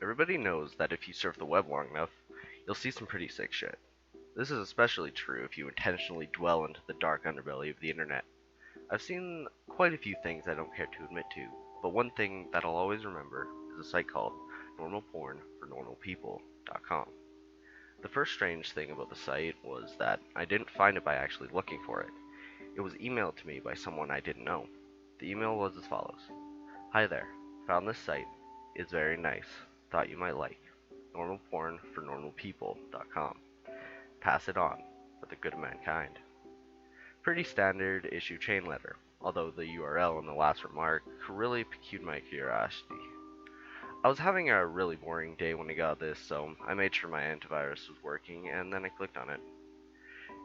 Everybody knows that if you surf the web long enough, you'll see some pretty sick shit. This is especially true if you intentionally dwell into the dark underbelly of the internet. I've seen quite a few things I don't care to admit to, but one thing that I'll always remember is a site called normalpornfornormalpeople.com. The first strange thing about the site was that I didn't find it by actually looking for it. It was emailed to me by someone I didn't know. The email was as follows. Hi there. Found this site. It's very nice. Thought you might like. Normalpornfornormalpeople.com. Pass it on, for the good of mankind. Pretty standard issue chain letter, although the URL in the last remark really piqued my curiosity. I was having a really boring day when I got this, so I made sure my antivirus was working, and then I clicked on it.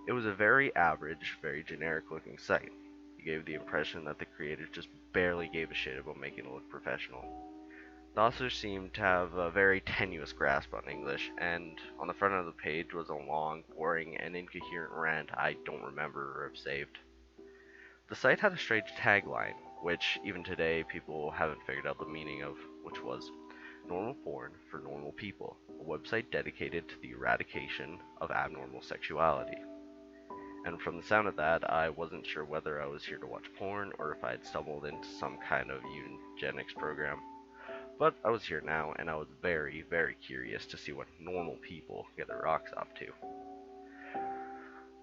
It was a very average, very generic looking site. It gave the impression that the creator just barely gave a shit about making it look professional. The author seemed to have a very tenuous grasp on English, and on the front of the page was a long, boring, and incoherent rant I don't remember or have saved. The site had a strange tagline, which even today people haven't figured out the meaning of, which was Normal Porn for Normal People, a website dedicated to the eradication of abnormal sexuality. And from the sound of that, I wasn't sure whether I was here to watch porn or if I had stumbled into some kind of eugenics program. But I was here now, and I was very, very curious to see what normal people get their rocks off to.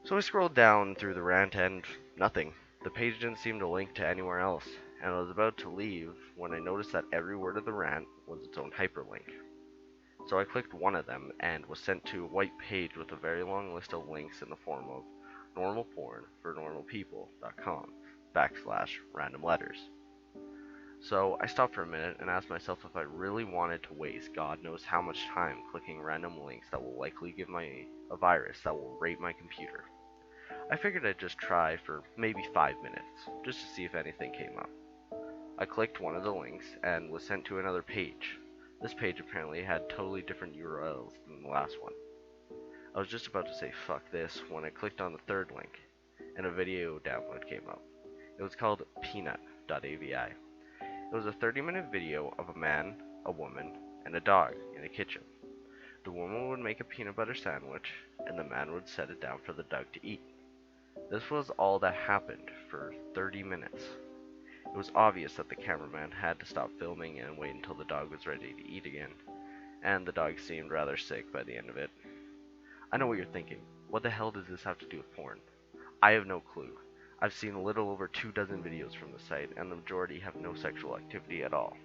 So I scrolled down through the rant and nothing. The page didn't seem to link to anywhere else, and I was about to leave when I noticed that every word of the rant was its own hyperlink. So I clicked one of them and was sent to a white page with a very long list of links in the form of normalpornfornormalpeople.com/random letters. So I stopped for a minute and asked myself if I really wanted to waste God knows how much time clicking random links that will likely give me a virus that will rape my computer. I figured I'd just try for maybe 5 minutes, just to see if anything came up. I clicked one of the links and was sent to another page. This page apparently had totally different URLs than the last one. I was just about to say fuck this when I clicked on the third link, and a video download came up. It was called peanut.avi. It was a 30-minute video of a man, a woman, and a dog in a kitchen. The woman would make a peanut butter sandwich, and the man would set it down for the dog to eat. This was all that happened for 30 minutes. It was obvious that the cameraman had to stop filming and wait until the dog was ready to eat again, and the dog seemed rather sick by the end of it. I know what you're thinking. What the hell does this have to do with porn? I have no clue. I've seen a little over 24 videos from the site, and the majority have no sexual activity at all.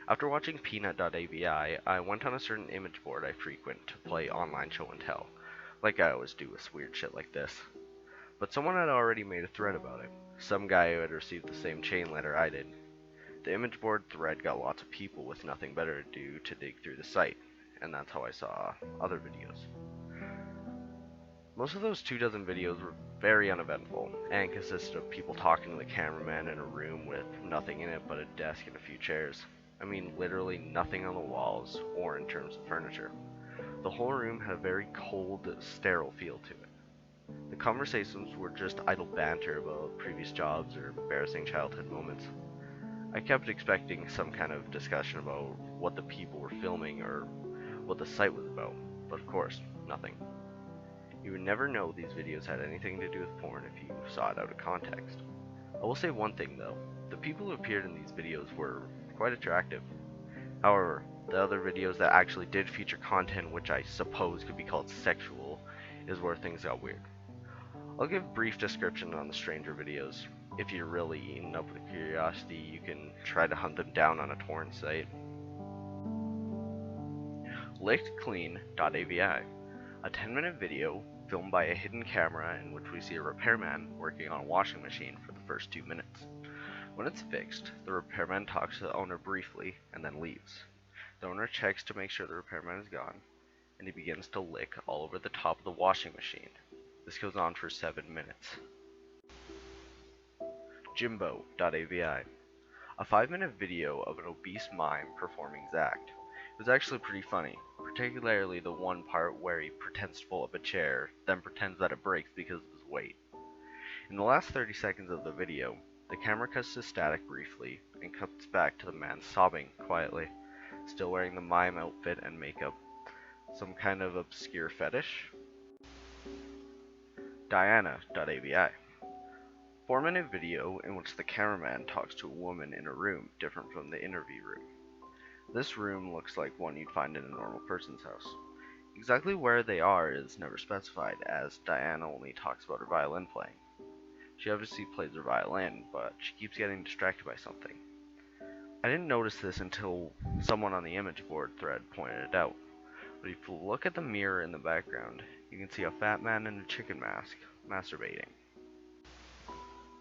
After watching peanut.avi, I went on a certain image board I frequent to play online show and tell, like I always do with weird shit like this. But someone had already made a thread about it, some guy who had received the same chain letter I did. The image board thread got lots of people with nothing better to do to dig through the site, and that's how I saw other videos. Most of those 24 videos were very uneventful, and consisted of people talking to the cameraman in a room with nothing in it but a desk and a few chairs. I mean literally nothing on the walls or in terms of furniture. The whole room had a very cold, sterile feel to it. The conversations were just idle banter about previous jobs or embarrassing childhood moments. I kept expecting some kind of discussion about what the people were filming or what the site was about, but of course, nothing. You would never know these videos had anything to do with porn if you saw it out of context. I will say one thing though, the people who appeared in these videos were quite attractive. However, the other videos that actually did feature content which I suppose could be called sexual is where things got weird. I'll give a brief description on the stranger videos. If you're really eaten up with curiosity, you can try to hunt them down on a torrent site. LickedClean.avi, a 10-minute video filmed by a hidden camera in which we see a repairman working on a washing machine for the first 2 minutes. When it's fixed, the repairman talks to the owner briefly and then leaves. The owner checks to make sure the repairman is gone, and he begins to lick all over the top of the washing machine. This goes on for 7 minutes. Jimbo.avi, a 5-minute video of an obese mime performing his act. It was actually pretty funny, particularly the one part where he pretends to pull up a chair, then pretends that it breaks because of his weight. In the last 30 seconds of the video, the camera cuts to static briefly and cuts back to the man sobbing quietly. still wearing the mime outfit and makeup. Some kind of obscure fetish? Diana.avi. 4-minute video in which the cameraman talks to a woman in a room different from the interview room. This room looks like one you'd find in a normal person's house. Exactly where they are is never specified, as Diana only talks about her violin playing. She obviously plays her violin, but she keeps getting distracted by something. I didn't notice this until someone on the image board thread pointed it out, but if you look at the mirror in the background, you can see a fat man in a chicken mask masturbating.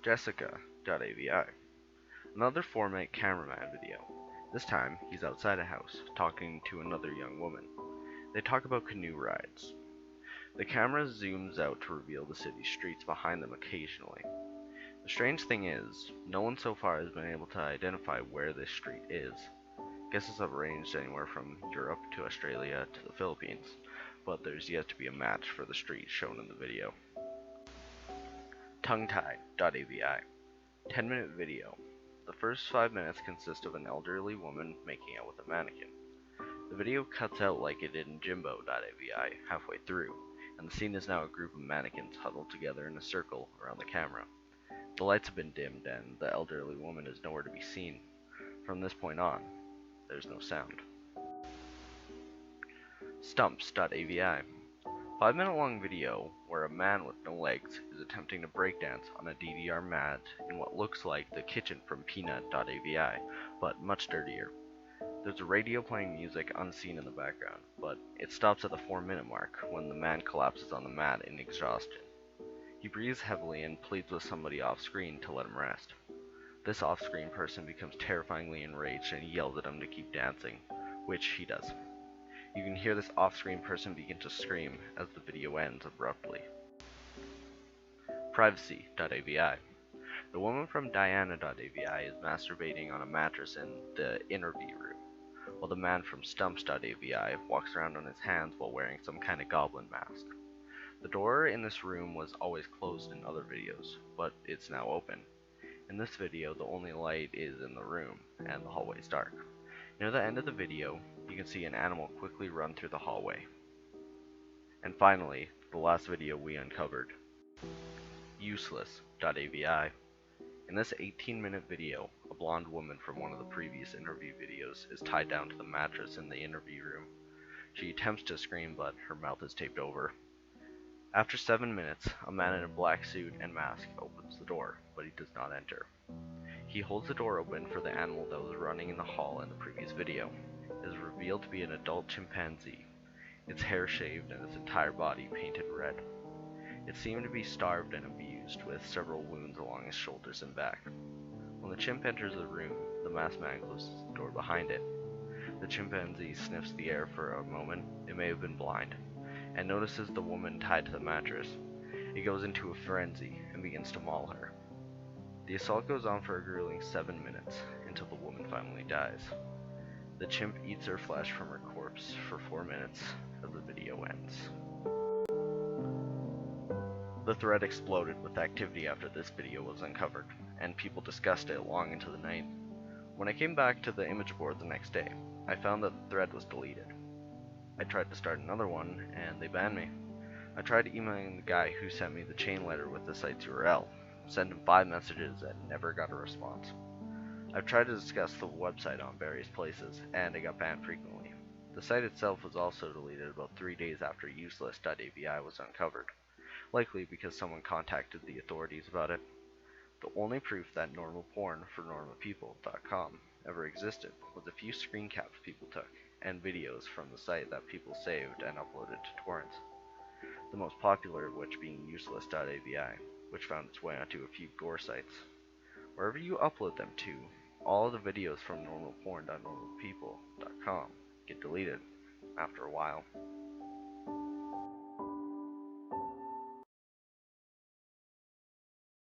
Jessica.avi. Another 4-minute cameraman video. This time, he's outside a house, talking to another young woman. They talk about canoe rides. The camera zooms out to reveal the city streets behind them occasionally. The strange thing is, no one so far has been able to identify where this street is. Guesses have ranged anywhere from Europe to Australia to the Philippines, but there's yet to be a match for the street shown in the video. Tonguetied.avi. 10-minute video. The first 5 minutes consist of an elderly woman making out with a mannequin. The video cuts out like it did in Jimbo.avi halfway through, and the scene is now a group of mannequins huddled together in a circle around the camera. The lights have been dimmed and the elderly woman is nowhere to be seen. From this point on, there's no sound. Stumps.avi. 5-minute long video where a man with no legs is attempting to breakdance on a DDR mat in what looks like the kitchen from Peanut.avi, but much dirtier. There's a radio playing music unseen in the background, but it stops at the 4-minute mark when the man collapses on the mat in exhaustion. He breathes heavily and pleads with somebody off-screen to let him rest. This off-screen person becomes terrifyingly enraged and yells at him to keep dancing, which he does. You can hear this off-screen person begin to scream as the video ends abruptly. Privacy.avi. The woman from Diana.avi is masturbating on a mattress in the interview room, while the man from Stumps.avi walks around on his hands while wearing some kind of goblin mask. The door in this room was always closed in other videos, but it's now open. In this video, the only light is in the room, and the hallway is dark. Near the end of the video, you can see an animal quickly run through the hallway. And finally, the last video we uncovered. Useless.avi. In this 18-minute video, a blonde woman from one of the previous interview videos is tied down to the mattress in the interview room. She attempts to scream, but her mouth is taped over. After 7 minutes, a man in a black suit and mask opens the door, but he does not enter. He holds the door open for the animal that was running in the hall in the previous video. It is revealed to be an adult chimpanzee, its hair shaved and its entire body painted red. It seemed to be starved and abused, with several wounds along its shoulders and back. When the chimp enters the room, the masked man closes the door behind it. The chimpanzee sniffs the air for a moment, it may have been blind, and notices the woman tied to the mattress. It goes into a frenzy and begins to maul her. The assault goes on for a grueling 7 minutes, until the woman finally dies. The chimp eats her flesh from her corpse for 4 minutes as the video ends. The thread exploded with activity after this video was uncovered, and people discussed it long into the night. When I came back to the image board the next day, I found that the thread was deleted. I tried to start another one, and they banned me. I tried emailing the guy who sent me the chain letter with the site's URL, sent him 5 messages and never got a response. I've tried to discuss the website on various places, and it got banned frequently. The site itself was also deleted about 3 days after useless.avi was uncovered, likely because someone contacted the authorities about it. The only proof that normal porn for normalpeople.com ever existed was a few screen caps people took, and videos from the site that people saved and uploaded to torrents. The most popular of which being useless.avi, which found its way onto a few gore sites. Wherever you upload them to, all of the videos from normalporn.normalpeople.com get deleted after a while.